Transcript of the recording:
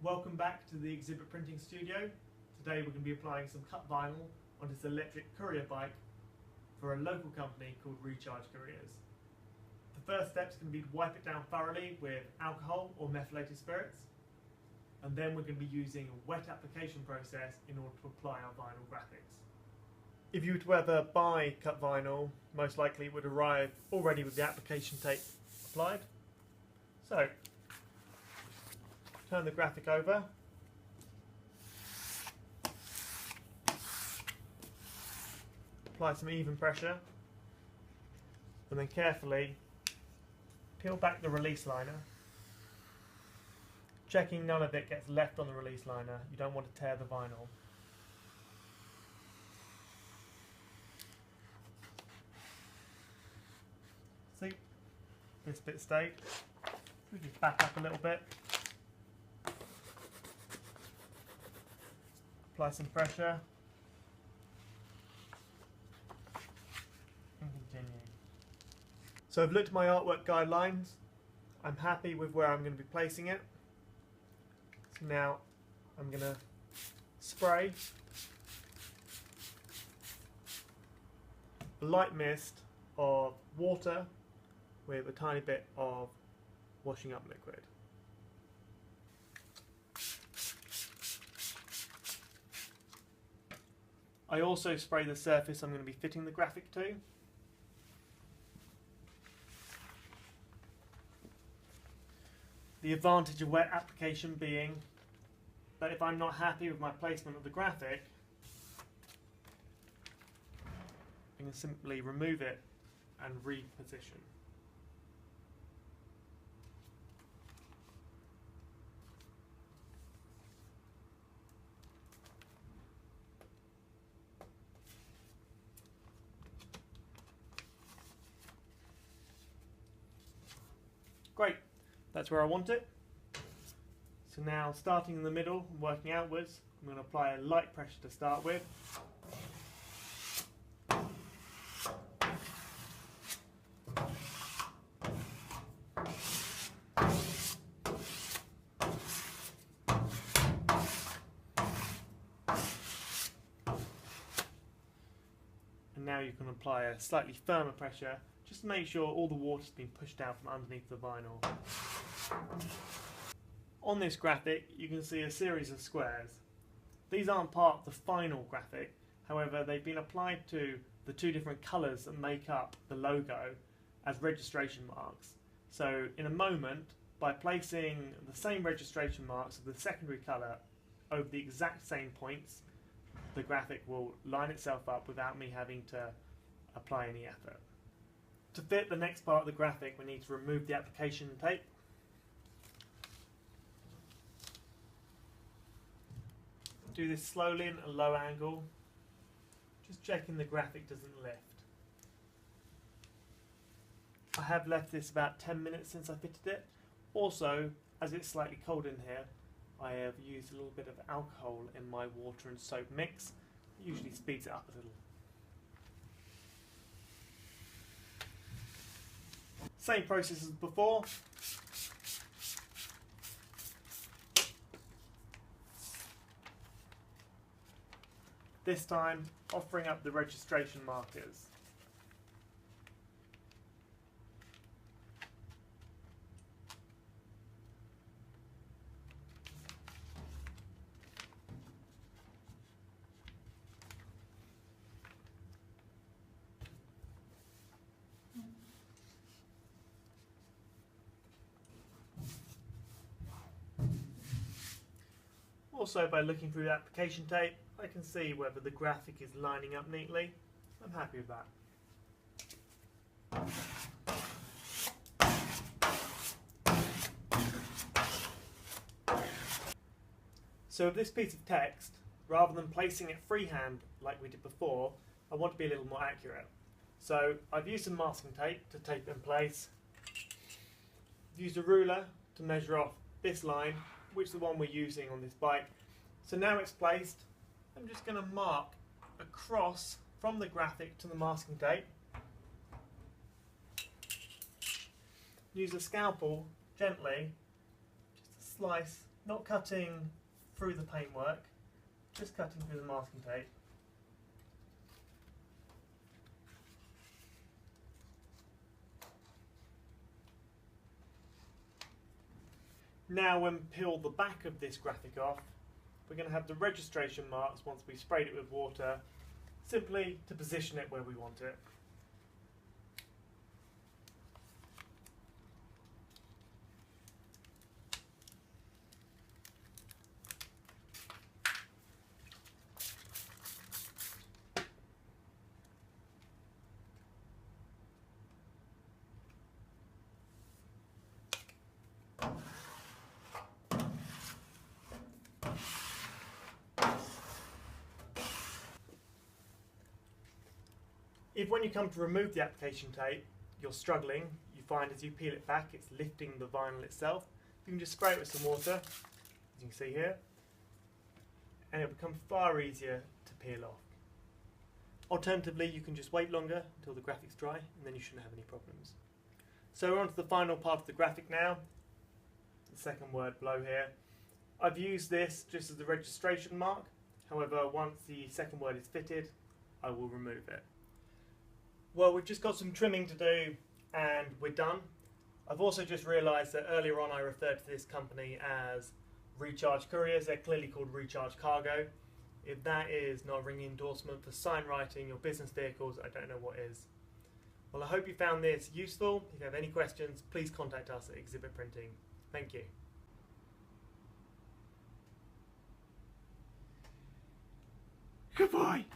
Welcome back to the exhibit printing studio. Today we're going to be applying some cut vinyl on this electric courier bike for a local company called Recharge Couriers. The first step is going to be to wipe it down thoroughly with alcohol or methylated spirits, and then we're going to be using a wet application process in order to apply our vinyl graphics. If you were to ever buy cut vinyl, most likely it would arrive already with the application tape applied. So, turn the graphic over. Apply some even pressure, and then carefully peel back the release liner, checking none of it gets left on the release liner. You don't want to tear the vinyl. See, this bit stayed. We just back up a little bit. Apply some pressure and continue. So I've looked at my artwork guidelines. I'm happy with where I'm going to be placing it. So now I'm going to spray a light mist of water with a tiny bit of washing up liquid. I also spray the surface I'm going to be fitting the graphic to. The advantage of wet application being that if I'm not happy with my placement of the graphic, I can simply remove it and reposition. Great, that's where I want it. So now, starting in the middle and working outwards, I'm going to apply a light pressure to start with. And now you can apply a slightly firmer pressure, just to make sure all the water's been pushed out from underneath the vinyl. On this graphic you can see a series of squares. These aren't part of the final graphic, however they've been applied to the two different colours that make up the logo as registration marks. So in a moment, by placing the same registration marks of the secondary colour over the exact same points, the graphic will line itself up without me having to apply any effort. To fit the next part of the graphic, we need to remove the application tape. Do this slowly and at a low angle, just checking the graphic doesn't lift. I have left this about 10 minutes since I fitted it. Also, as it's slightly cold in here, I have used a little bit of alcohol in my water and soap mix. It usually speeds it up a little. Same process as before. This time, offering up the registration markers. Also, by looking through the application tape, I can see whether the graphic is lining up neatly. I'm happy with that. So with this piece of text, rather than placing it freehand like we did before, I want to be a little more accurate. So I've used some masking tape to tape it in place. I've used a ruler to measure off this line, which is the one we're using on this bike. So now it's placed, I'm just going to mark across from the graphic to the masking tape. Use a scalpel gently just to slice not cutting through the paintwork, just cutting through the masking tape. Now when we peel the back of this graphic off, we're going to have the registration marks once we sprayed it with water, simply to position it where we want it. If when you come to remove the application tape, you're struggling, you find as you peel it back it's lifting the vinyl itself, you can just spray it with some water, as you can see here, and it'll become far easier to peel off. Alternatively, you can just wait longer until the graphic's dry and then you shouldn't have any problems. So we're on to the final part of the graphic now, the second word below here. I've used this just as the registration mark, however once the second word is fitted, I will remove it. Well, we've just got some trimming to do and we're done. I've also just realised that earlier on I referred to this company as Recharge Couriers. They're clearly called Recharge Cargo. If that is not a ringing endorsement for sign writing or business vehicles, I don't know what is. Well, I hope you found this useful. If you have any questions, please contact us at Exhibit Printing. Thank you. Goodbye.